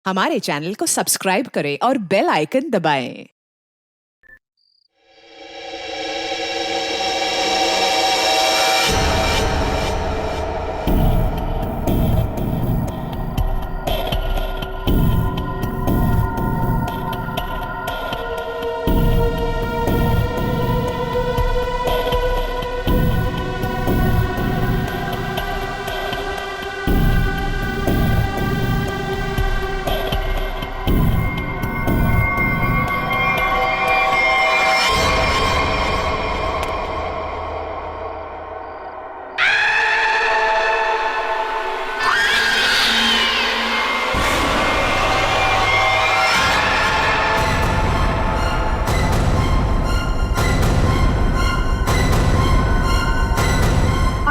हमारे चैनल को सब्सक्राइब करें और बेल आइकन दबाएं।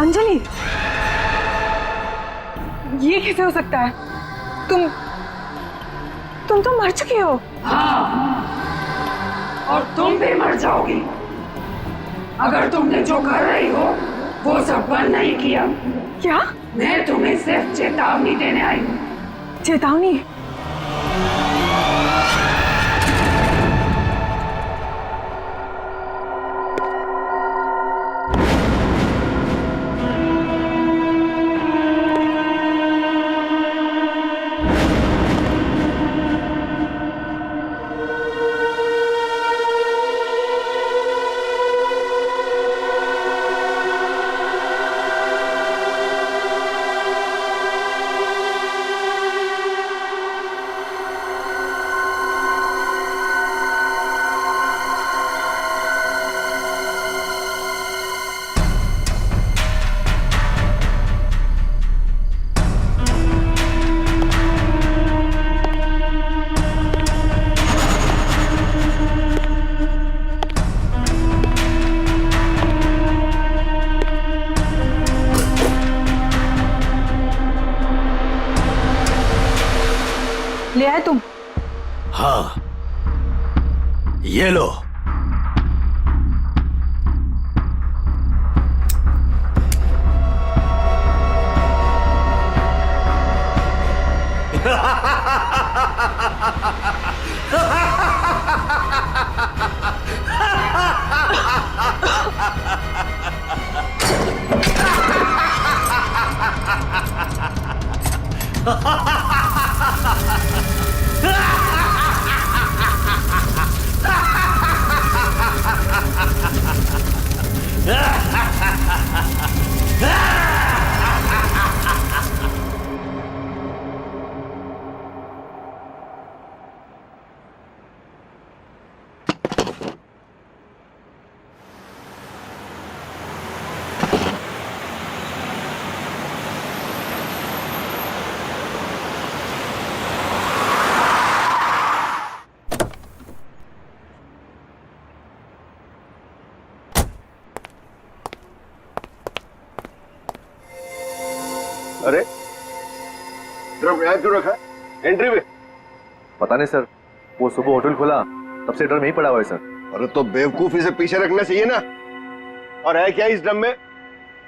अंजलि, ये कैसे हो सकता है? तुम तो मर चुकी हो। हाँ, और तुम भी मर जाओगी अगर तुमने जो कर रही हो वो सब बंद नहीं किया। क्या? मैं तुम्हें सिर्फ चेतावनी देने आई हूँ। चेतावनी? ले आए तुम? हाँ, ये लो। अरे ड्रम यहाँ क्यों रखा है? एंट्री में? पता नहीं सर, वो सुबह होटल खोला तब से ड्रम यहीं पड़ा हुआ है सर। अरे तो बेवकूफी से पीछे रखना चाहिए ना। और है क्या इस ड्रम में?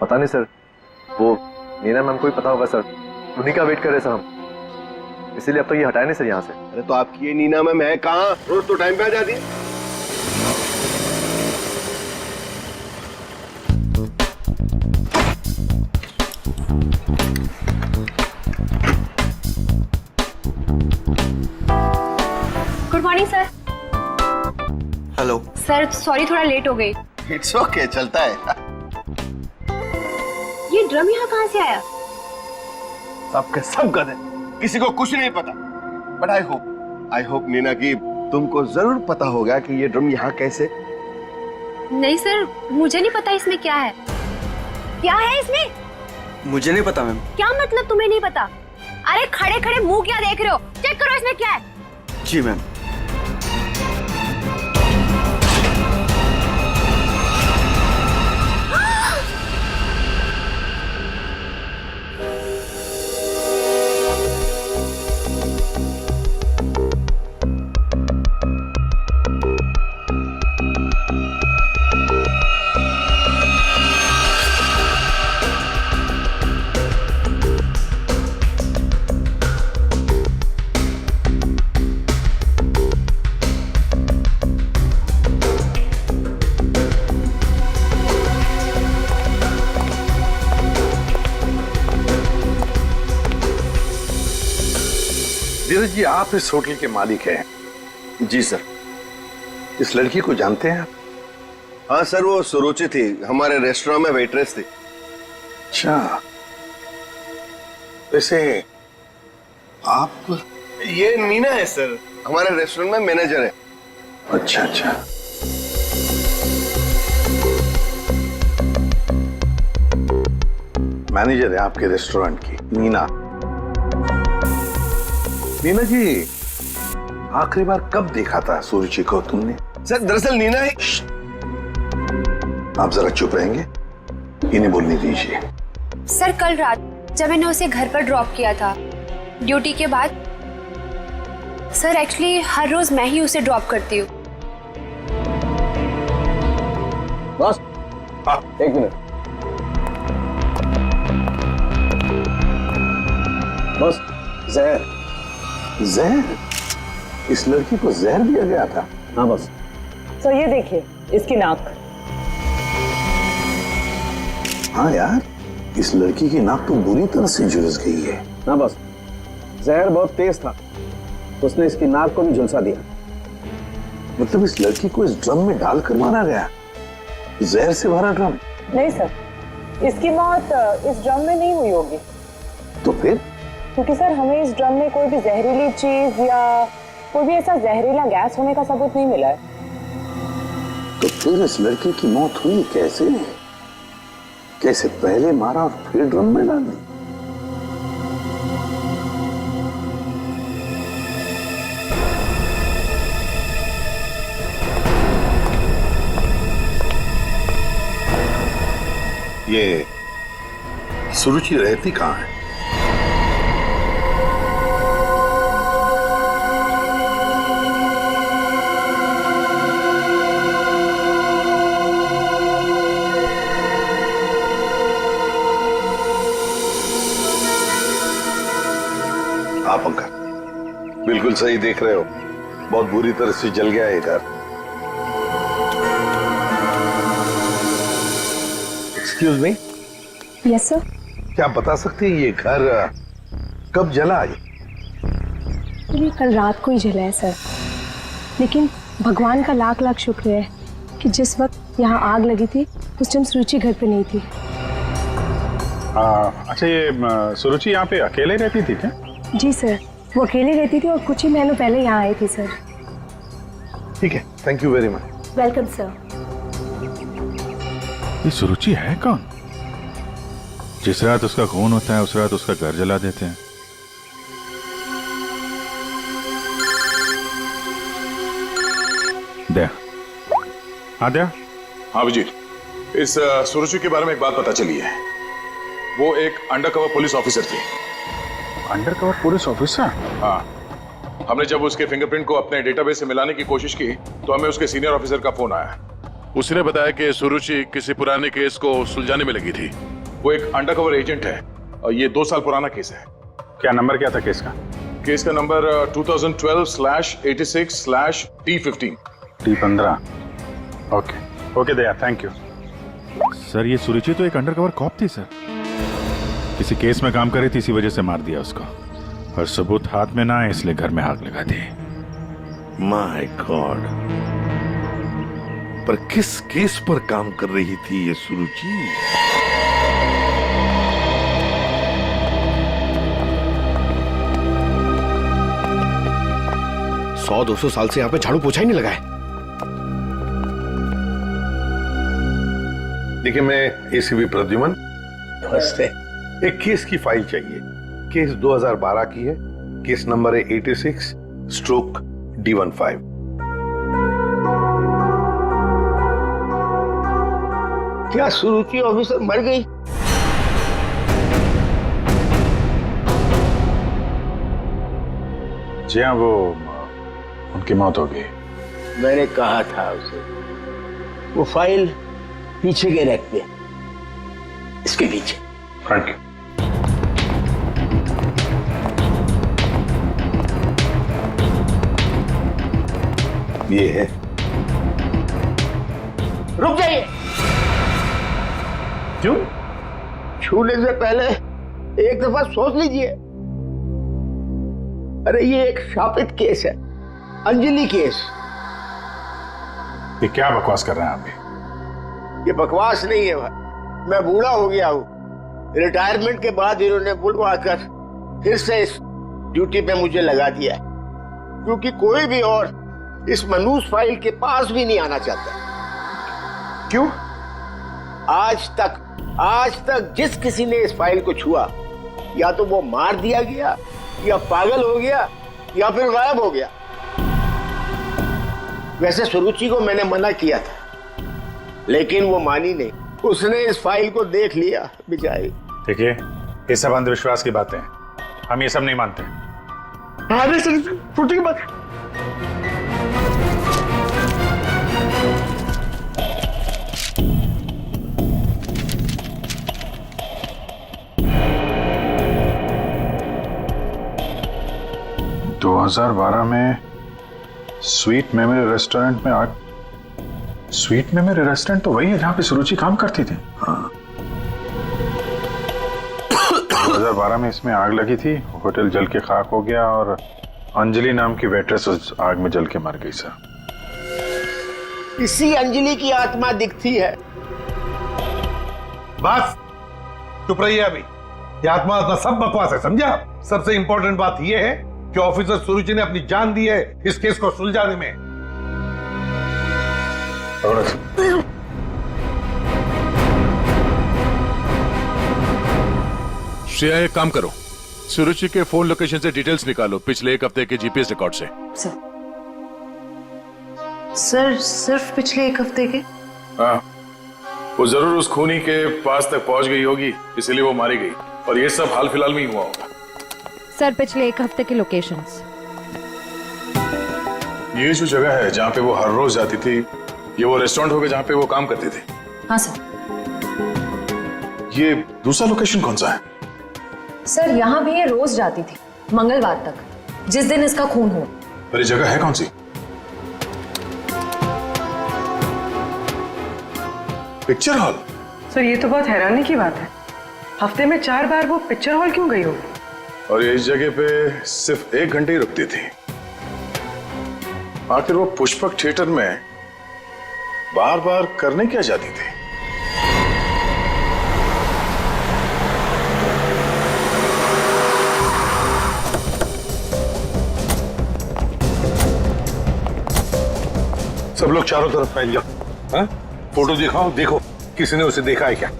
पता नहीं सर, वो नीना मैम को ही पता होगा सर, उन्हीं का वेट कर रहे सर हम, इसीलिए अब तक ये हटाए नहीं सर यहाँ से। अरे तो आपकी ये नीना मैम है कहाँ? रोज तो टाइम पे आ जाती है। Good morning sir. Hello sir sorry, थोड़ा लेट हो गई। इट्स ओके, चलता है। ये ड्रम यहाँ कहाँ से आया? सबके सब गधे, किसी को कुछ नहीं पता। बट आई होप नीना की तुमको जरूर पता होगा कि ये ड्रम यहाँ कैसे। नहीं सर, मुझे नहीं पता इसमें क्या है। क्या है इसमें? मुझे नहीं पता मैम। क्या मतलब तुम्हें नहीं पता? अरे खड़े खड़े मुंह क्या देख रहे हो? चेक करो इसमें क्या है। जी मैम। धीरज जी, आप इस होटल के मालिक हैं। जी सर। इस लड़की को जानते हैं आप? हाँ सर, वो सुरुचि थी, हमारे रेस्टोरेंट में वेट्रेस थी। अच्छा, वैसे आप? ये नीना है सर, हमारे रेस्टोरेंट में मैनेजर है। अच्छा अच्छा। मैनेजर है आपके रेस्टोरेंट की, नीना। नीना जी, आखिरी बार कब देखा था सुरुचि को तुमने? सर दरअसल नीना है। आप जरा चुप रहेंगे, इन्हें बोलने दीजिए। सर कल रात जब मैंने उसे घर पर ड्रॉप किया था ड्यूटी के बाद। सर एक्चुअली हर रोज मैं ही उसे ड्रॉप करती हूँ। बस हाँ, 1 मिनट। बस जहर। जहर? इस लड़की को जहर दिया गया था? हाँ बस। तो ये देखिए इसकी नाक। हाँ यार, इस लड़की की नाक तो बुरी तरह से झुलस गई है। हाँ बस, जहर बहुत तेज था, उसने इसकी नाक को भी झुलसा दिया। मतलब इस लड़की को इस ड्रम में डालकर मारा गया? जहर से भरा ड्रम? नहीं सर, इसकी मौत इस ड्रम में नहीं हुई होगी। तो फिर? क्योंकि सर हमें इस ड्रम में कोई भी जहरीली चीज या कोई भी ऐसा जहरीला गैस होने का सबूत नहीं मिला है। तो फिर इस लड़की की मौत हुई कैसे? कैसे पहले मारा और फिर ड्रम में डाल दी? ये सुरुचि रहती कहाँ है? आप अंकल बिल्कुल सही देख रहे हो, बहुत बुरी तरह से जल गया है घर। Excuse me. Yes sir. क्या आप बता सकते हैं ये घर कब जला? ये कल रात को ही जला है सर, लेकिन भगवान का लाख लाख शुक्र है कि जिस वक्त यहाँ आग लगी थी उस टाइम सुरुचि घर पे नहीं थी। अच्छा, ये सुरुचि यहाँ पे अकेले रहती थी क्या? जी सर, वो अकेले रहती थी और कुछ ही महीनों पहले यहाँ आई थी सर। ठीक है, thank you very much. Welcome sir. ये सुरुचि है कौन? जिस रात उसका खून होता है उस रात उसका घर जला देते हैं। दया। हाँ दया। हाँ विजय, इस सुरुचि के बारे में एक बात पता चली है। वो एक अंडरकवर पुलिस ऑफिसर थी। Undercover police officer? हाँ, हमने जब उसके फिंगरप्रिंट को अपने डेटाबेस से मिलाने की कोशिश की तो हमें उसके सीनियर ऑफिसर का फोन आया। उसने बताया कि सुरुचि किसी पुराने केस को सुलझाने में लगी थी। वो एक अंडरकवर एजेंट है और ये 2 साल पुराना केस है। क्या नंबर क्या था केस का? केस का number 2012/86/T15। T15। Okay Daya, thank you sir. ये सुरुचि तो एक अंडरकवर कॉप थी सर, किसी केस में काम कर रही थी, इसी वजह से मार दिया उसको, और सबूत हाथ में ना आए इसलिए घर में आग लगा दी। माय गॉड, पर किस केस पर काम कर रही थी ये सुरुचि? सौ 200 साल से यहाँ पे झाड़ू पोछा ही नहीं लगा है। देखिए, मैं एसीपी प्रद्युमन। नमस्ते। एक केस की फाइल चाहिए। केस 2012 की है, केस नंबर है 86/D15। क्या सुरुचि ऑफिसर मर गई? जी हाँ, वो उनकी मौत हो गई। मैंने कहा था उसे वो फाइल पीछे के रैक पे, इसके पीछे। Thank you. ये है। रुक जाइए। क्यों? छूने से पहले एक दफा सोच लीजिए। अरे ये एक शापित केस है, अंजलि केस। ये क्या बकवास कर रहे हैं आप भी? ये बकवास नहीं है भाई, मैं बूढ़ा हो गया हूँ। रिटायरमेंट के बाद इन्होंने बुलवाकर फिर से इस ड्यूटी पे मुझे लगा दिया है, क्योंकि कोई भी और इस मनूस फाइल के पास भी नहीं आना चाहता। क्यों? आज तक जिस किसी ने इस फाइल को छुआ, या तो वो मार दिया गया, या पागल हो गया, या फिर गायब हो गया। वैसे सुरुचि को मैंने मना किया था, लेकिन वो मानी नहीं। उसने इस फाइल को देख लिया बेचारी। देखिए, ये सब अंधविश्वास की बातें हैं, हम ये सब नहीं मानते। अरे सर, छोटी बात। दो 2012 में स्वीट मेमोरी रेस्टोरेंट में आग। स्वीट मेमोरी रेस्टोरेंट तो वही है जहां पे सुरुचि काम करती थी। हाँ। 2012 में इसमें आग लगी थी, होटल जल के खाक हो गया और अंजलि नाम की वेट्रेस उस आग में जल के मर गई सर। इसी अंजलि की आत्मा दिखती है। बस चुप रहिए अभी। ये आत्मा सब बकवास है, समझा? सबसे इंपॉर्टेंट बात यह है कि ऑफिसर सुरुचि ने अपनी जान दी है इस केस को सुलझाने में। श्रेया, एक काम करो, सुरुचि के फोन लोकेशन से डिटेल्स निकालो पिछले एक हफ्ते के जीपीएस रिकॉर्ड से। सर सिर्फ पिछले एक हफ्ते के? हाँ, वो जरूर उस खूनी के पास तक पहुंच गई होगी, इसलिए वो मारी गई, और ये सब हाल फिलहाल में ही हुआ होगा। सर पिछले एक हफ्ते के लोकेशंस। ये जो जगह है जहाँ पे वो हर रोज जाती थी, ये वो रेस्टोरेंट होगा जहाँ पे वो काम करती थी? हाँ सर। ये दूसरा लोकेशन कौन सा है? सर यहाँ भी ये रोज जाती थी, मंगलवार तक, जिस दिन इसका खून हुआ। पर ये जगह है कौन सी? Picture hall. सर ये तो बहुत हैरानी की बात है, हफ्ते में 4 बार वो पिक्चर हॉल क्यों गई होगी? और ये इस जगह पे सिर्फ 1 घंटे ही रुकती थी। आखिर वो पुष्पक थिएटर में बार बार करने क्या जाती थी? सब लोग चारों तरफ फैल जाओ। हाँ? फोटो दिखाओ, देखो किसी ने उसे देखा है क्या?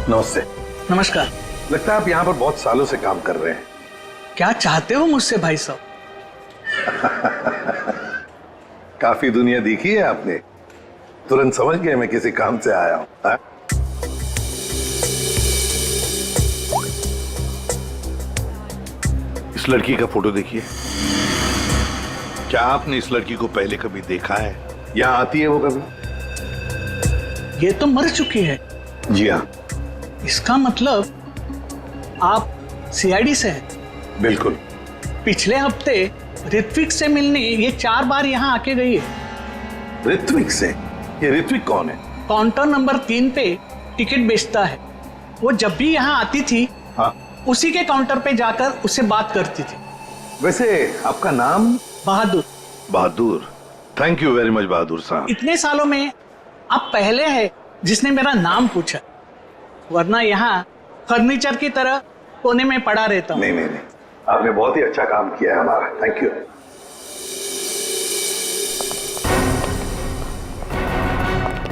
नमस्ते। नमस्कार। लगता है आप यहाँ पर बहुत सालों से काम कर रहे हैं। क्या चाहते हो मुझसे भाई साहब? काफी दुनिया देखी है आपने, तुरंत समझ गए मैं किसी काम से आया हूँ। हाँ? इस लड़की का फोटो देखिए। क्या आपने इस लड़की को पहले कभी देखा है? यहाँ आती है वो कभी? ये तो मर चुकी है। जी हाँ। इसका मतलब आप सीआईडी से हैं? बिल्कुल। पिछले हफ्ते ऋत्विक से मिलने ये 4 बार यहाँ आके गई है। ऋत्विक से? ये ऋत्विक कौन है? काउंटर नंबर 3 पे टिकट बेचता है। वो जब भी यहाँ आती थी, हाँ, उसी के काउंटर पे जाकर उससे बात करती थी। वैसे आपका नाम? बहादुर। बहादुर, थैंक यू वेरी मच बहादुर साहब। इतने सालों में आप पहले हैं जिसने मेरा नाम पूछा, वरना यहाँ फर्नीचर की तरह कोने में पड़ा रहता हूँ। नहीं नहीं नहीं, आपने बहुत ही अच्छा काम किया है हमारा, थैंक यू।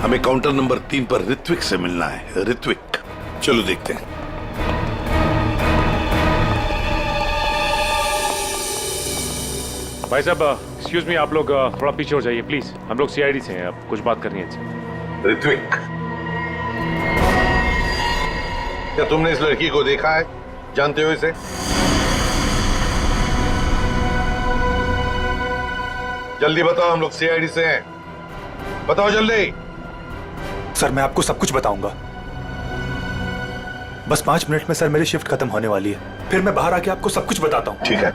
हमें काउंटर नंबर 3 पर ऋत्विक से मिलना है। ऋत्विक, चलो देखते हैं। भाई साहब, एक्सक्यूज मी, आप लोग थोड़ा पीछे हो जाइए प्लीज। हम लोग सीआईडी से हैं, अब कुछ बात करनी है। ऋत्विक, क्या तुमने इस लड़की को देखा है? जानते हो इसे? जल्दी बताओ, हम लोग सीआईडी से हैं, बताओ जल्दी। सर मैं आपको सब कुछ बताऊंगा, बस 5 मिनट में सर मेरी शिफ्ट खत्म होने वाली है, फिर मैं बाहर आके आपको सब कुछ बताता हूँ। ठीक है,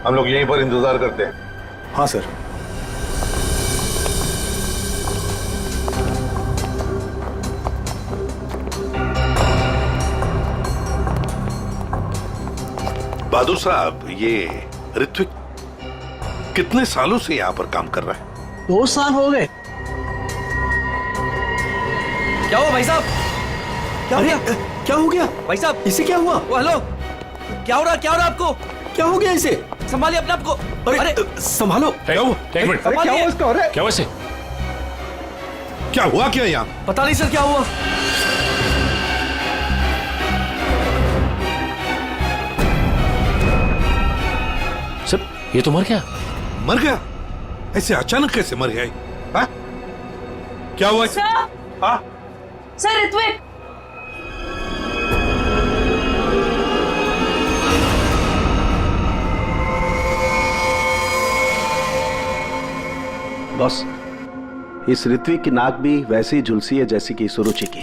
हम लोग यहीं पर इंतजार करते हैं। हाँ सर। बहादुर साहब, ये ऋत्विक कितने सालों से यहाँ पर काम कर रहा है? 2 साल हो गए। क्या हुआ भाई साहब? क्या हो गया? क्या हो गया भाई साहब? इसे क्या हुआ? ओ हेलो, क्या हो रहा आपको? क्या हो गया इसे? संभालिए अपने आप को। अरे संभालो। क्या हुआ? एक मिनट, क्या हुआ इसका? क्या हुआ इसे? क्या हुआ क्या यहाँ? पता नहीं सर क्या हुआ। सर ये तो मर गया। मर गया? ऐसे अचानक कैसे मर गया? हाँ? क्या हुआ? हाँ? सर ऋत्विक, बॉस, इस ऋत्विक की नाक भी वैसी ही झुलसी है जैसी कि सुरुचि की।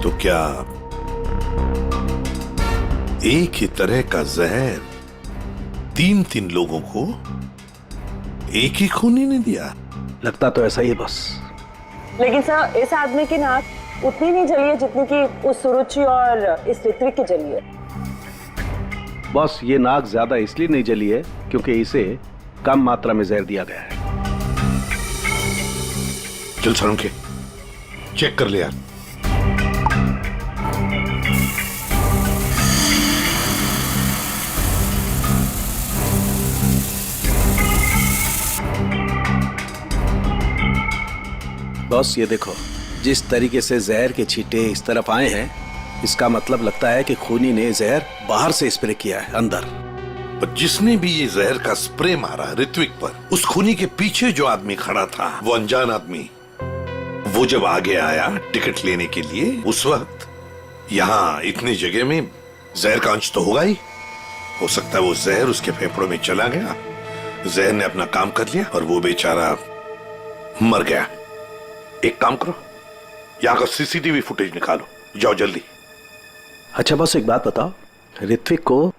तो क्या एक ही तरह का जहर 3 लोगों को एक ही खूनी ने दिया? लगता तो ऐसा ही है बॉस। लेकिन सर इस आदमी की नाक उतनी नहीं जली है जितनी कि उस सुरुचि और इस ऋत्विक की जली है। बॉस, ये नाक ज्यादा इसलिए नहीं जली है क्योंकि इसे कम मात्रा में जहर दिया गया है। चल सर, उनके चेक कर ले यार। बॉस ये देखो, जिस तरीके से जहर के छींटे इस तरफ आए हैं, इसका मतलब लगता है कि खूनी ने जहर बाहर से स्प्रे किया है अंदर। पर जिसने भी ये जहर का स्प्रे मारा ऋत्विक पर, उस खूनी के पीछे जो आदमी खड़ा था, वो अनजान आदमी, वो जब आगे आया टिकट लेने के लिए, उस वक्त यहाँ इतनी जगह में जहर का अंश तो होगा ही। हो सकता है वो जहर उसके फेफड़ों में चला गया, जहर ने अपना काम कर लिया और वो बेचारा मर गया। एक काम करो, यहाँ का सीसीटीवी फुटेज निकालो, जाओ जल्दी। अच्छा बॉस, एक बात बताओ, ऋत्विक को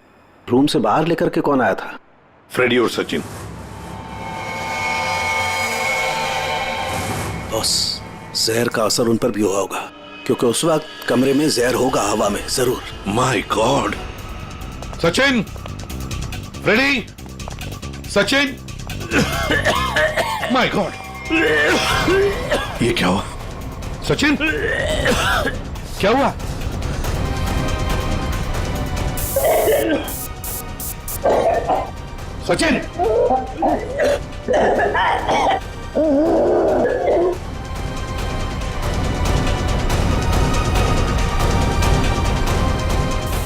रूम से बाहर लेकर के कौन आया था? फ्रेडी और सचिन। बॉस, जहर का असर उन पर भी हुआ होगा क्योंकि उस वक्त कमरे में जहर होगा, हवा में जरूर। My god! Sachin, Freddie, Sachin, my god! ये क्या हुआ? सचिन, क्या हुआ? सचिन!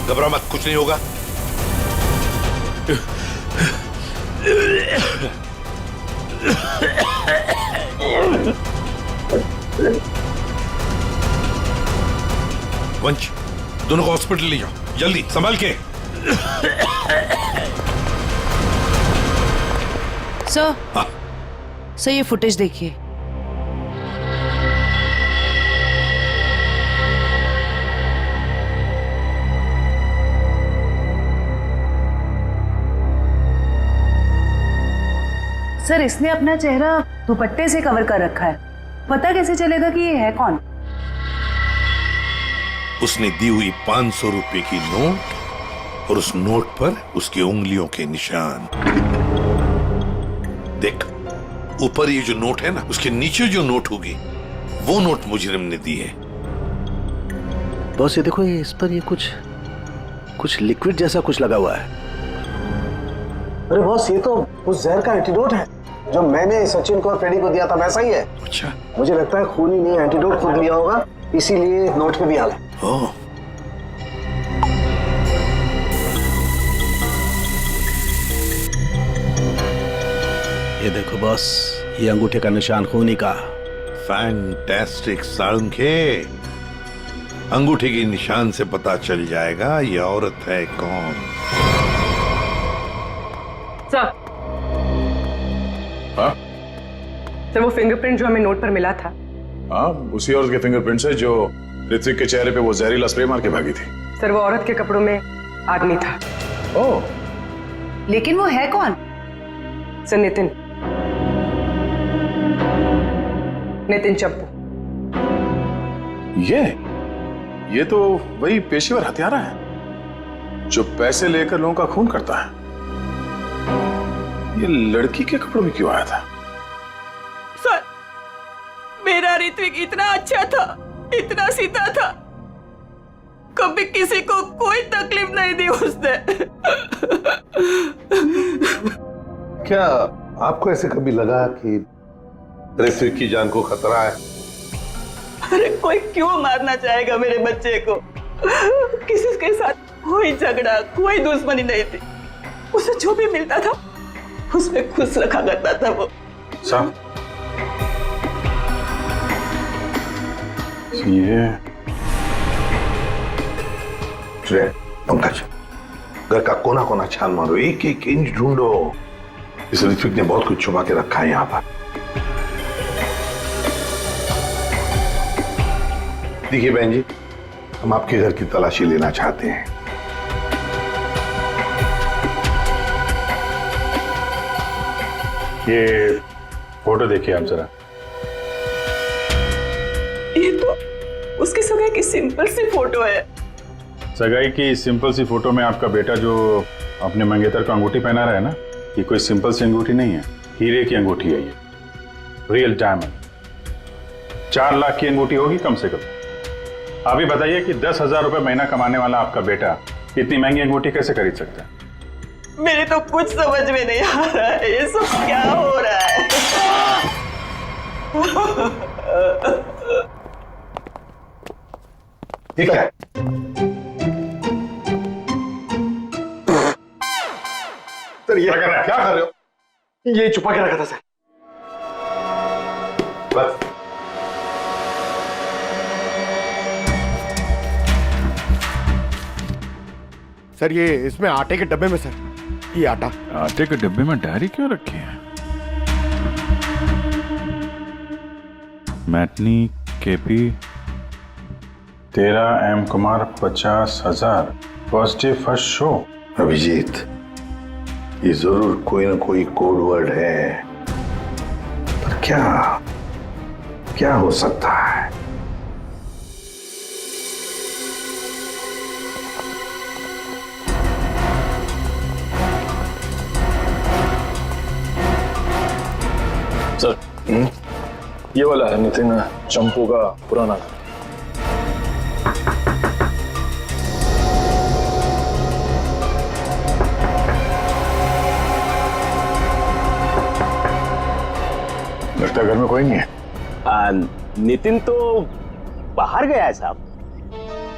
घबरा मत, कुछ नहीं होगा। वंश, दोनों को हॉस्पिटल ले जाओ, जल्दी, संभाल के। सर, सर ये फुटेज देखिए। सर इसने अपना चेहरा दुपट्टे से कवर कर रखा है, पता कैसे चलेगा कि ये है कौन? उसने दी हुई 500 रुपए की नोट और उस नोट पर उसकी उंगलियों के निशान। देख, ऊपर ये जो नोट है ना, उसके नीचे जो नोट होगी, वो नोट मुजरिम ने दी है। बॉस ये देखो, ये इस पर ये कुछ लिक्विड जैसा कुछ लगा हुआ है। अरे बॉस, ये तो उस जहर का एंटीडोट है जो मैंने सचिन को और फ्रेडी को दिया था, वैसा ही है। अच्छा, मुझे लगता है खूनी ने एंटीडोट खुद लिया होगा, इसीलिए नोट पे भी हाल है। ओह, ये देखो बॉस, ये अंगूठे का निशान खूनी का। फैंटास्टिक साळुंखे। अंगूठे के निशान से पता चल जाएगा ये औरत है कौन। सर, हाँ? सर वो फिंगरप्रिंट जो हमें नोट पर मिला था, हाँ, उसी औरत के फिंगरप्रिंट्स है जो ऋत्विक के चेहरे पे वो जहरीला स्प्रे मार के भागी थी। सर वो औरत के कपड़ों में आदमी था। ओह, लेकिन वो है कौन? सर नितिन चप्पू। ये तो वही पेशेवर हत्यारा है जो पैसे लेकर लोगों का खून करता है। ये लड़की के कपड़ों में क्यों आया था? सर, मेरा ऋत्विक इतना अच्छा था, इतना सीधा था, कभी किसी को कोई तकलीफ नहीं दी उसने। क्या आपको ऐसे कभी लगा कि ऋत्विक की जान को खतरा है? अरे कोई क्यों मारना चाहेगा मेरे बच्चे को? किसी के साथ कोई झगड़ा, कोई दुश्मनी नहीं थी। उसे जो भी मिलता था उसमें खुश रखा करता था वो। साहब, ये पंकज, घर का कोना कोना छान मारो, एक एक इंच ढूंढो। इस ऋत्विक ने बहुत कुछ छुपा के रखा है यहाँ पर। देखिए बहन जी, हम आपके घर की तलाशी लेना चाहते हैं। ये फोटो देखिए आप जरा। ये तो उसकी सगाई की सिंपल सी फोटो है। सगाई की सिंपल सी फोटो में आपका बेटा जो अपने मंगेतर को अंगूठी पहना रहा है ना, ये कोई सिंपल सी अंगूठी नहीं है, हीरे की अंगूठी है ये, रियल डायमंड। 4 लाख की अंगूठी होगी कम से कम। आप ही बताइए कि 10,000 रुपए महीना कमाने वाला आपका बेटा इतनी महंगी अंगूठी कैसे खरीद सकता है? मेरे तो कुछ समझ में नहीं आ रहा है, ये सब क्या हो रहा है? ठीक है, सर ये क्या कर रहे हो? ये छुपा के रखा था सर। बस सर ये इसमें आटे के डब्बे में सर, ये आटा। आटे के डब्बे में डायरी क्यों रखी है? Matinee KP 13 M Kumar 50,000 first day first show. Abhijeet, ये जरूर कोई ना कोई कोड वर्ड है, पर क्या हो सकता है? सर, ये वाला है नितिन चंपू का पुराना घर। लगता है घर में कोई नहीं है। नितिन तो बाहर गया है साहब।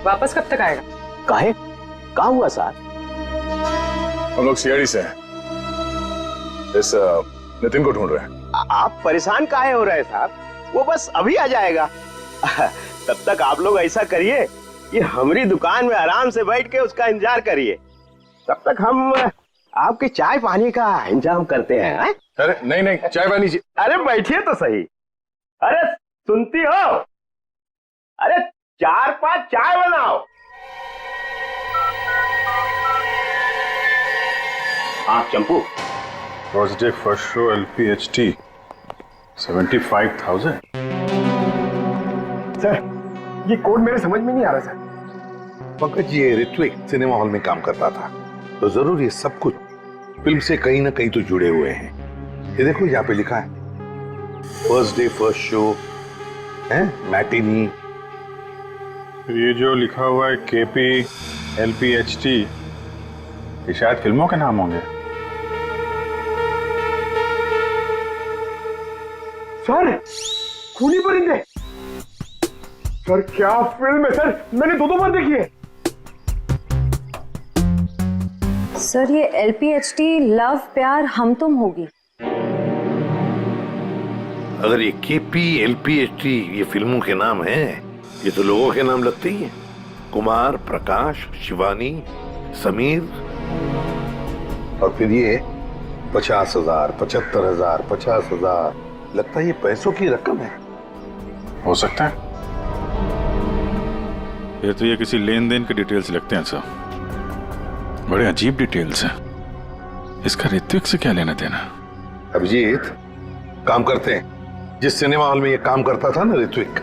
वापस कब तक आएगा? काहे? क्या हुआ साहब? हम लोग सीआईडी से हैं, इस नितिन को ढूंढ रहे हैं। आप परेशान काहे हो रहे हैं साहब? वो बस अभी आ जाएगा। तब तक आप लोग ऐसा करिए कि हमारी दुकान में आराम से बैठ के उसका इंतजार करिए। तब तक हम आपके चाय पानी का इंतजाम करते हैं। अरे नहीं, चाय पानी। अरे बैठिए तो सही। अरे सुनती हो? अरे 4-5 चाय बनाओ। हाँ Champu, first day first show LPHT 75,000। Sir ये कोड मेरे समझ में नहीं आ रहा सर। पंकज, ये ऋत्विक सिनेमा हॉल में काम करता था, तो जरूर ये सब कुछ फिल्म से कहीं ना कहीं तो जुड़े हुए हैं। ये देखो यहाँ पे लिखा है फर्स्ट डे फर्स्ट शो है, मैटिनी। ये जो लिखा हुआ है KP LPHT, ये शायद फिल्मों के नाम होंगे। सर खूनी परिंदे, सर क्या फिल्म है सर, मैंने 2 बार देखी है। सर ये LPHT लव प्यार हम तुम होगी। अगर ये KP LPHT ये फिल्मों के नाम हैं, ये तो लोगों के नाम लगते ही हैं। कुमार, प्रकाश, शिवानी, समीर। और फिर ये 50,000, 75,000, 50,000, लगता है ये पैसों की रकम है। हो सकता है, फिर तो ये किसी लेन देन के डिटेल्स लगते हैं सर। बड़े अजीब डिटेल्स हैं। इसका ऋत्विक से क्या लेना देना? अभिजीत, काम करते हैं। जिस सिनेमा हॉल में ये काम करता था ना ऋत्विक,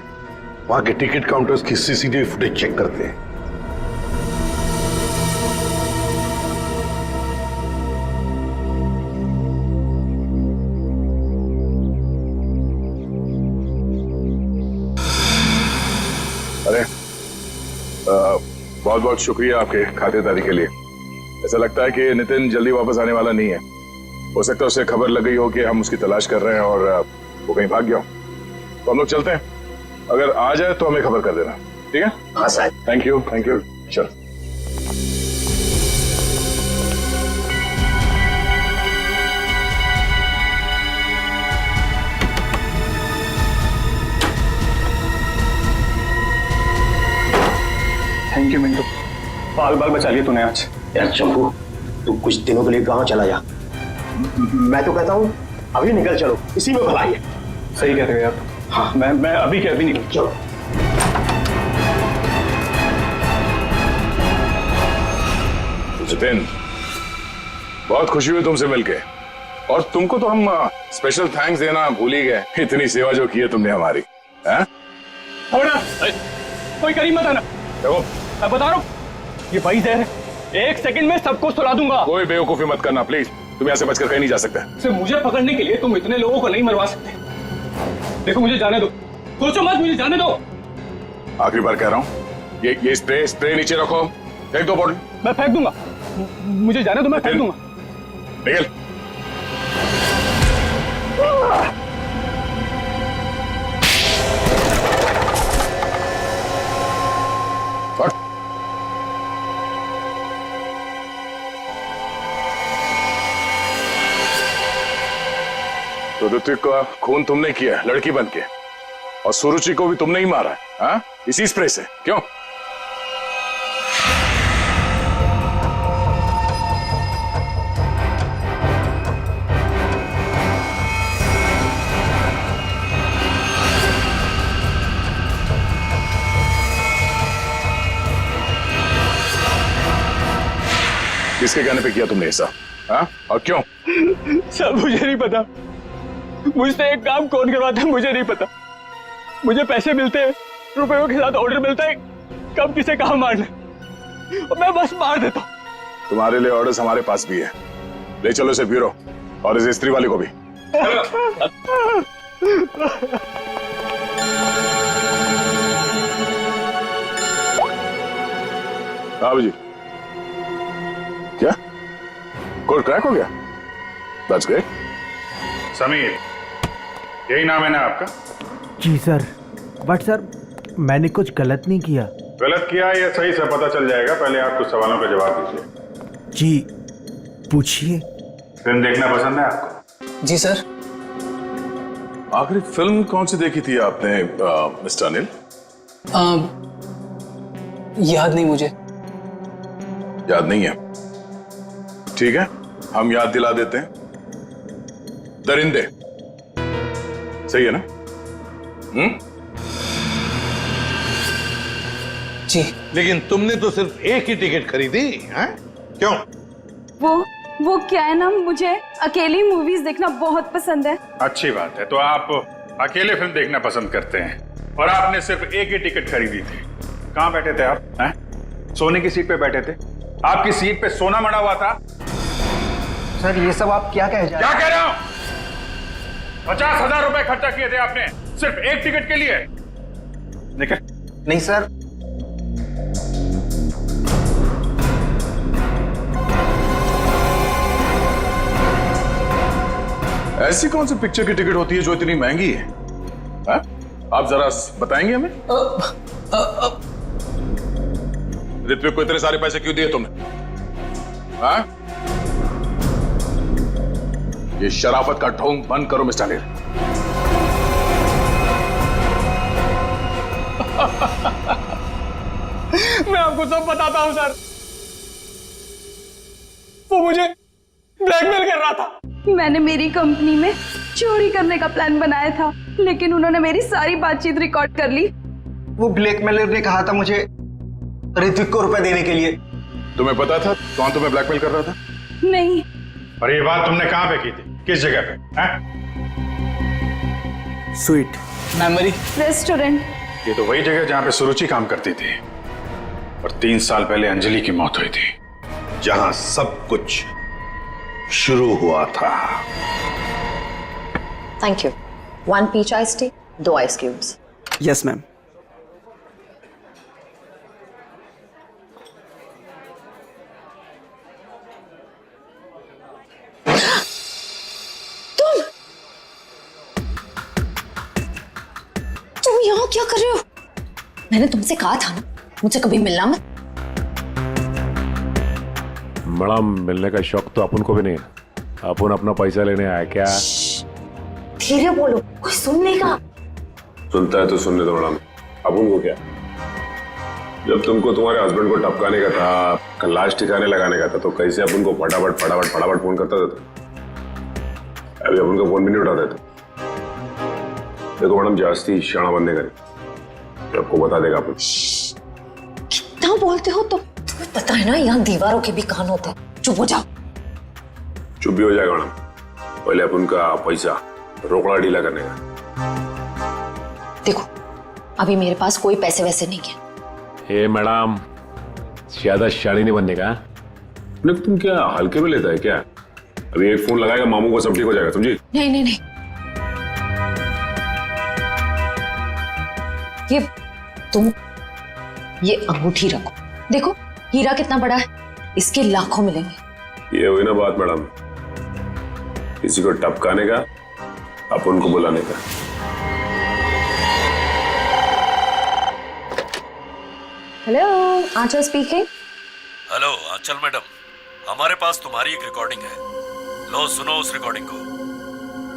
वहां के टिकट काउंटर्स की सीसीटीवी फुटेज चेक करते हैं। अरे बहुत बहुत शुक्रिया आपके खातिरदारी के लिए। ऐसा लगता है कि नितिन जल्दी वापस आने वाला नहीं है। हो सकता है उसे खबर लग गई हो कि हम उसकी तलाश कर रहे हैं और वो कहीं भाग गया हो। तो हम लोग चलते हैं, अगर आ जाए तो हमें खबर कर देना, ठीक है? हाँ साहब। Thank you, thank you. चल। थैंक यू मिंटू, बाल बाल बचा लिए तूने आज। यार चंपू, तू कुछ दिनों के लिए गांव चला जा। मैं तो कहता हूँ अभी निकल चलो, इसी में भलाई है। सही कह रहे हो यार। हाँ, मैं अभी के अभी निकल। चलो। जितेन, बहुत खुशी हुई तुमसे मिलके, और तुमको तो हम स्पेशल थैंक्स देना भूल ही गए। इतनी सेवा जो की है तुमने हमारी। कोई करीब मत आना। देखो, मैं बता रहा हूँ, ये भाई जहर है, 1 सेकंड में सबको सुला दूंगा। कोई बेवकूफी मत करना प्लीज। तुम यहाँ से बचकर कहीं नहीं जा सकते। सिर्फ मुझे पकड़ने के लिए तुम इतने लोगों को नहीं मरवा सकते। देखो मुझे जाने दो, सोचो मत, मुझे जाने दो। आखिरी बार कह रहा हूँ, ये स्प्रे नीचे रखो। फेंक दो बॉटल। मैं फेंक दूंगा, मुझे जाने दो, मैं फेंक दूंगा। निकल। तो ऋत्विक का खून तुमने किया लड़की बन के, और सुरुचि को भी तुमने ही मारा है, हाँ? इसी स्प्रे से, क्यों? किसके कहने पे किया तुमने ऐसा, हाँ? और क्यों? सब मुझे नहीं पता, मुझसे एक काम कौन करवाता है मुझे नहीं पता। मुझे पैसे मिलते हैं, रुपयों के साथ ऑर्डर मिलता है कब किसे कहाँ मारना, और मैं बस मार देता हूँ। तुम्हारे लिए ऑर्डर्स हमारे पास भी है। ले चलो इसे ब्यूरो, और इस स्त्री वाले को भी। हाँ जी, क्या कोड क्रैक हो गया? That's great. समीर, यही नाम है ना आपका? जी सर, बट सर मैंने कुछ गलत नहीं किया। गलत किया या सही से पता चल जाएगा, पहले आप कुछ सवालों का जवाब दीजिए। जी पूछिए। फिल्म देखना पसंद है आपको? जी सर। आखिरी फिल्म कौन सी देखी थी आपने मिस्टर अनिल? याद नहीं मुझे। याद नहीं है? ठीक है, हम याद दिला देते हैं। दरिंदे, सही है ना? जी। लेकिन तुमने तो सिर्फ एक ही टिकट खरीदी, हैं? क्यों? वो क्या है ना, मुझे अकेली मूवीज देखना बहुत पसंद है। अच्छी बात है, तो आप अकेले फिल्म देखना पसंद करते हैं, और आपने सिर्फ एक ही टिकट खरीदी थी। कहाँ बैठे थे आप, हैं? सोने की सीट पे बैठे थे? आपकी सीट पे सोना मड़ा हुआ था? सर ये सब आप क्या कह रहे हैं? क्या कह रहा हूं? 50,000 रुपए खर्चा किए थे आपने सिर्फ एक टिकट के लिए। निकल। नहीं सर। ऐसी कौन सी पिक्चर की टिकट होती है जो इतनी महंगी है, हा? आप जरा बताएंगे हमें? ऋत्विक को इतने सारे पैसे क्यों दिए तुमने, हा? ये शराफत का ढोंग बंद करो मिस्टर अनिल। मैं आपको सब बताता हूं सर, वो मुझे ब्लैकमेल कर रहा था। मैंने मेरी कंपनी में चोरी करने का प्लान बनाया था, लेकिन उन्होंने मेरी सारी बातचीत रिकॉर्ड कर ली। वो ब्लैकमेलर ने कहा था मुझे ऋत्विक को रुपए देने के लिए, तुम्हें पता था कौन तुम्हें ब्लैकमेल कर रहा था? नहीं। और ये बात तुमने कहां पे की थी? किस जगह पे? हैं? Sweet memory restaurant. ये तो वही जगह जहां पे सुरुचि काम करती थी और 3 साल पहले अंजलि की मौत हुई थी। जहां सब कुछ शुरू हुआ था। Thank you. 1 peach ice tea, 2 ice cubes. Yes ma'am. तुम यहाँ क्या कर रहे हो? मैंने तुमसे कहा था ना मुझसे कभी मिलना मत। मैडम, मिलने का शौक तो अपन को भी नहीं है। अपन अपना पैसा लेने आया क्या? धीरे बोलो, कोई सुन लेगा। सुनता है तो सुनने दो मैडम। अपन को क्या? जब तुमको तुम्हारे हस्बैंड को टपकाने का था, लाश ठिकाने लगाने का था, तो कैसे अपन को फटाफट फटाफट फटाफट फोन करता था? अभी अपन को फोन भी नहीं उठाते थे। देखो मैडम, जास्ती शाना बनने का नहीं, आपको बता देगा अपन। कितना बोलते हो तुम? तुम्हें पता है ना यहाँ दीवारों के भी कान होते हैं। चुप हो जाओ। चुप भी हो जाएगा मैडम। पहले अपन का पैसा रोकड़ा ढीला करने का। देखो अभी मेरे पास कोई पैसे वैसे नहीं है। ए मैडम, ज्यादा शाड़ी नहीं बनने का। तुम क्या हल्के में लेता है क्या? अभी एक फोन लगाएगा मामू को, सब ठीक हो जाएगा, समझी? नहीं नहीं नहीं, ये अंगूठी रखो। देखो हीरा कितना बड़ा है, इसके लाखों मिलेंगे। ये हुई ना बात मैडम, किसी को टपकाने का, अपन को बुलाने का। हेलो, आंचल स्पीकिंग। हेलो आंचल मैडम, हमारे पास तुम्हारी एक रिकॉर्डिंग है। लो सुनो उस रिकॉर्डिंग को।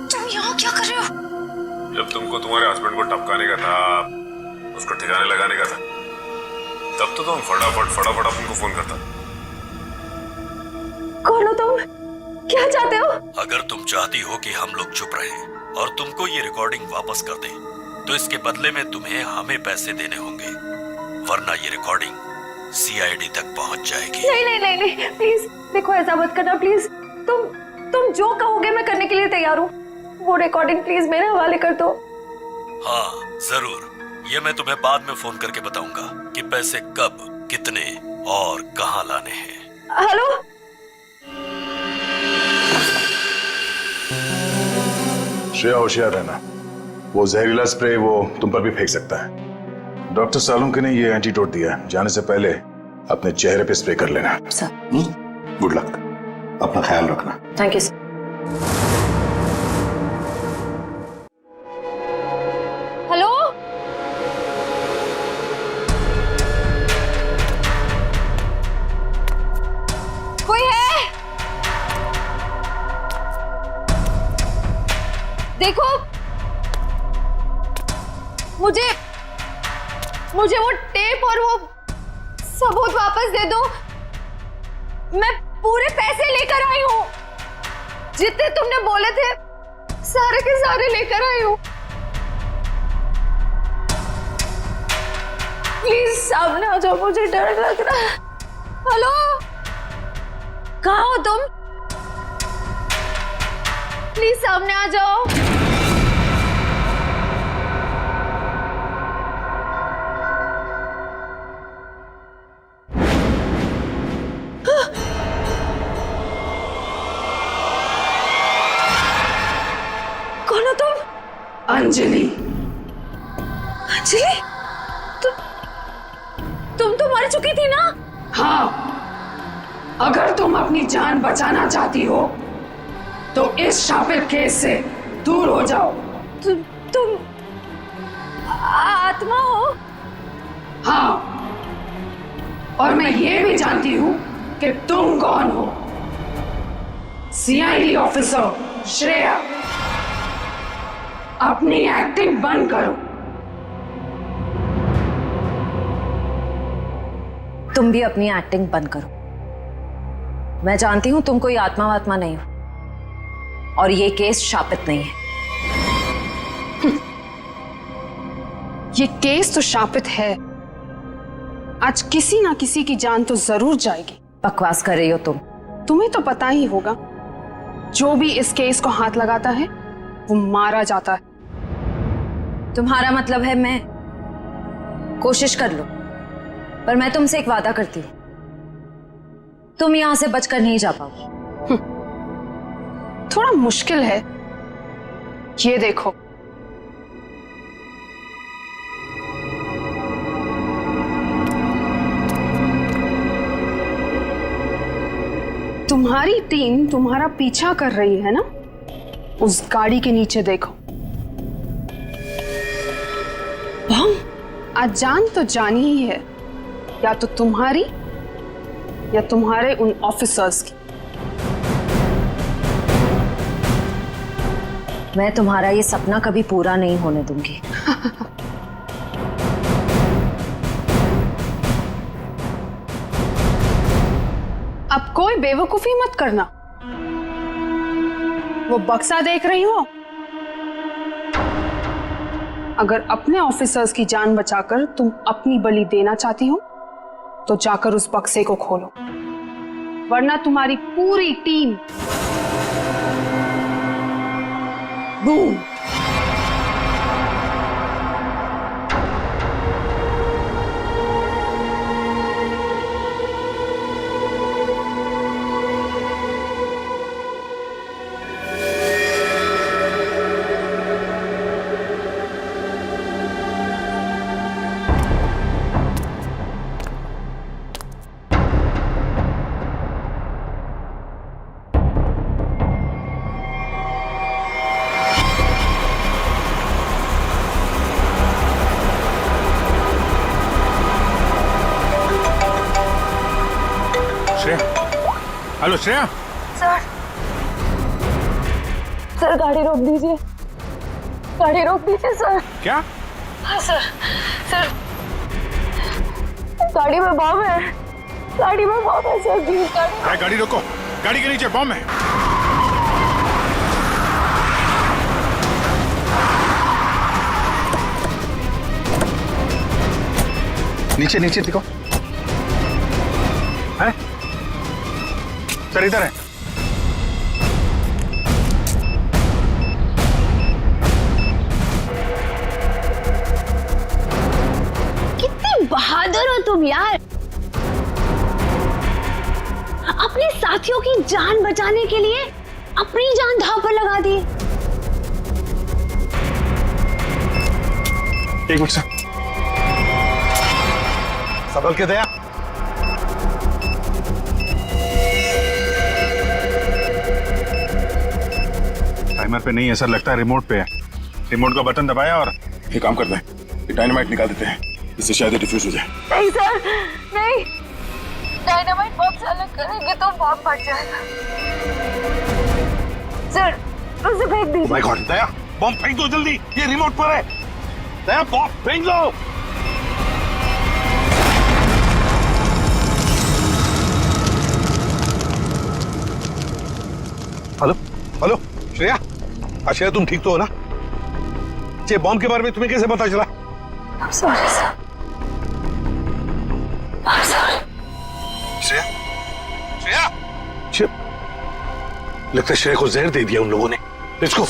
तुम यहाँ क्या कर रहे हो? जब तुमको तुम्हारे हस्बैंड को टपकाने का था, उसको ठिकाने लगाने का था, तब तो तुम फटाफट फटाफट अपन को फोन करता। कौन हो तुम? क्या चाहते हो? अगर तुम चाहती हो कि हम लोग चुप रहें और तुमको ये रिकॉर्डिंग वापस कर दें, तो इसके बदले में तुम्हें हमें पैसे देने होंगे, वरना ये रिकॉर्डिंग सीआईडी तक पहुंच जाएगी। नहीं नहीं नहीं नहीं, प्लीज देखो ऐसा मत करना प्लीज। तुम जो कहोगे मैं करने के लिए तैयार हूँ। वो रिकॉर्डिंग प्लीज मेरे हवाले कर दो। हाँ जरूर, ये मैं तुम्हें बाद में फोन करके बताऊंगा कि पैसे कब, कितने और कहां लाने हैं। हेलो, श्रेया, होशियार रहना। वो जहरीला स्प्रे वो तुम पर भी फेंक सकता है। डॉक्टर सालुंके ने ये एंटीडोट दिया, जाने से पहले अपने चेहरे पे स्प्रे कर लेना। सर। गुड लक, अपना ख्याल रखना। Thank you sir. हेलो, कोई है? देखो मुझे वो टेप और वो सबूत वापस दे दो। मैं पूरे पैसे लेकर आई हूँ, जितने तुमने बोले थे सारे के सारे लेकर आई हूँ। प्लीज सामने आ जाओ, मुझे डर लग रहा है। हेलो, कहाँ हो तुम? प्लीज सामने आ जाओ। कौन हो तुम? अंजलि। अंजलि? तुम तो मर चुकी थी ना? हाँ, अगर तुम अपनी जान बचाना चाहती हो तो इस शापित केस से दूर हो जाओ। तुम आत्मा हो? हाँ, और मैं ये भी जानती हूँ कि तुम कौन हो। सीआईडी ऑफिसर श्रेया, अपनी एक्टिंग बंद करो। तुम भी अपनी एक्टिंग बंद करो। मैं जानती हूं तुम कोई आत्मा वात्मा नहीं हो, और ये केस शापित नहीं है। ये केस तो शापित है। आज किसी ना किसी की जान तो जरूर जाएगी। बकवास कर रही हो तुम? तुम्हें तो पता ही होगा, जो भी इस केस को हाथ लगाता है वो मारा जाता है। तुम्हारा मतलब है मैं कोशिश कर लूं, पर मैं तुमसे एक वादा करती हूं, तुम यहां से बचकर नहीं जा पाओगी। थोड़ा मुश्किल है, ये देखो। तुम्हारी टीम तुम्हारा पीछा कर रही है ना, उस गाड़ी के नीचे देखो। आज जान तो जानी ही है, या तो तुम्हारी या तुम्हारे उन ऑफिसर्स की। मैं तुम्हारा ये सपना कभी पूरा नहीं होने दूंगी। अब कोई बेवकूफी मत करना। वो बक्सा देख रही हो, अगर अपने ऑफिसर्स की जान बचाकर तुम अपनी बलि देना चाहती हो तो जाकर उस बक्से को खोलो, वरना तुम्हारी पूरी team boom. Hello Shreya. Sir गाड़ी रोक दीजिए, गाड़ी रोक दीजिए सर। क्या? हाँ सर, सर गाड़ी में बम है, गाड़ी में बम है सर, प्लीज गाड़ी रोको, गाड़ी के नीचे बम है। नीचे नीचे देखो। है? सर इधर है। कितने बहादुर हो तुम यार, अपने साथियों की जान बचाने के लिए अपनी जान दांव पर लगा दी। एक मिनट सर, संभल के दया। टाइमर पे नहीं है सर, लगता है रिमोट पे है। रिमोट का बटन दबाया और ये काम करते हैं, ये डायनामाइट निकाल देते हैं, इससे शायद डिफ्यूज हो जाए। नहीं सर, नहीं, डायनामाइट बम से अलग करेंगे तो बम फट जाएगा। सर उसे फेंक दीजिए। माय गॉड, दया बम फेंक दो जल्दी, ये रिमोट पर है। दया बम फेंक दो। हेलो हेलो श्रेया, श्रेया तुम ठीक तो हो ना? ये बॉम्ब के बारे में तुम्हें कैसे पता चला? I'm sorry sir, I'm sorry। Shreya, Shreya, लगता है श्रेया को जहर दे दिया उन लोगों ने। Let's go.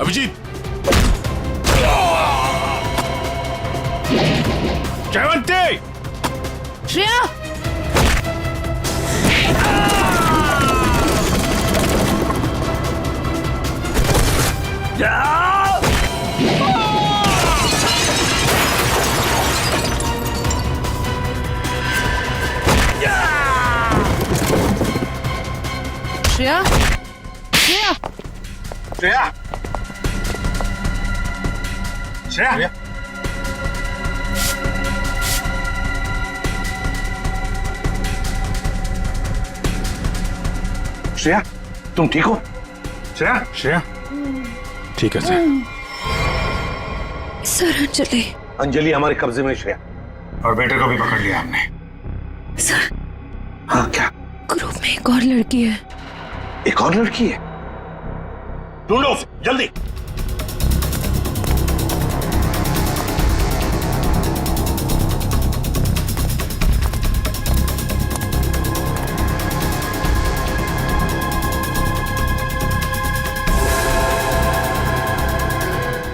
अभिजीत, जयवंती, श्रेया, श्रेया, श्रेया, श्रेया, श्रेया, श्रेया, तुम ठीक हो? श्रेया, श्रेया, ठीक है सर। सर अंजलि। अंजलि हमारे कब्जे में श्रेया। और बेटे को भी पकड़ लिया हमने। सर, हाँ क्या? ग्रुप में एक और लड़की है। एक और लड़की है? ढूंढो उसे, जल्दी।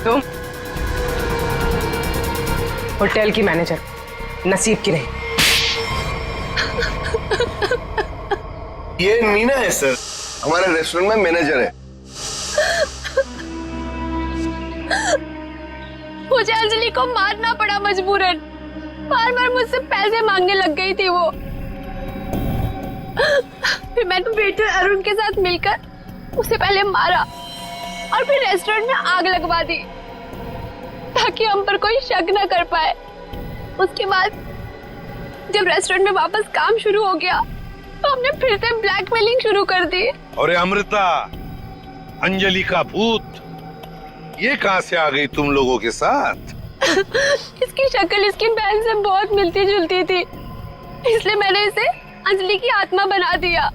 तुम होटल की मैनेजर, नसीब की नहीं। ये मीना है सर, हमारे रेस्टोरेंट में मैनेजर है। मुझे अंजलि को मारना पड़ा मजबूरन। बार बार मुझसे पैसे मांगने लग गई थी वो। फिर मैंने वेटर अरुण के साथ मिलकर उसे पहले मारा और फिर रेस्टोरेंट में आग लगवा दी ताकि हम पर कोई शक न कर पाए। उसके बाद जब रेस्टोरेंट में वापस काम शुरू हो गया तो हमने फिर से ब्लैकमेलिंग शुरू कर दी। और अमृता, अंजलि का भूत, ये कहां से आ गई तुम लोगों के साथ? इसकी शक्ल इसकी बहन से बहुत मिलती जुलती थी, इसलिए मैंने इसे अंजलि की आत्मा बना दिया।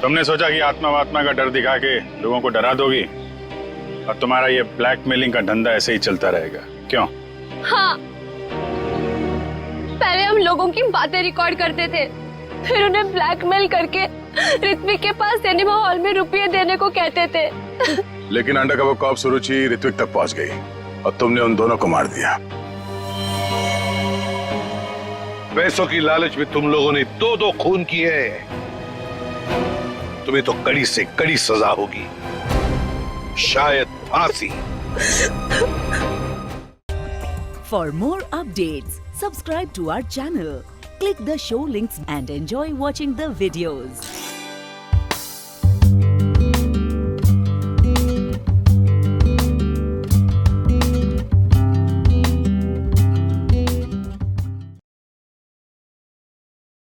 तुमने सोचा कि आत्मा वात्मा का डर दिखा के लोगों को डरा दोगी और तुम्हारा ये ब्लैकमेलिंग का धंधा ऐसे ही चलता रहेगा, क्यों? हाँ, पहले हम लोगों की बातें रिकॉर्ड करते थे, फिर उन्हें ब्लैकमेल करके ऋत्विक के पास सिनेमा हॉल में रुपये देने को कहते थे। लेकिन अंडरकवर कॉप सुरुचि ऋत्विक तक पहुंच गई और तुमने उन दोनों को मार दिया। पैसों की लालच में तुम लोगों ने दो खून किए। तुम्हें तो कड़ी से कड़ी सजा होगी, शायद फांसी। For more updates, subscribe to our channel, click the show links and enjoy watching the videos.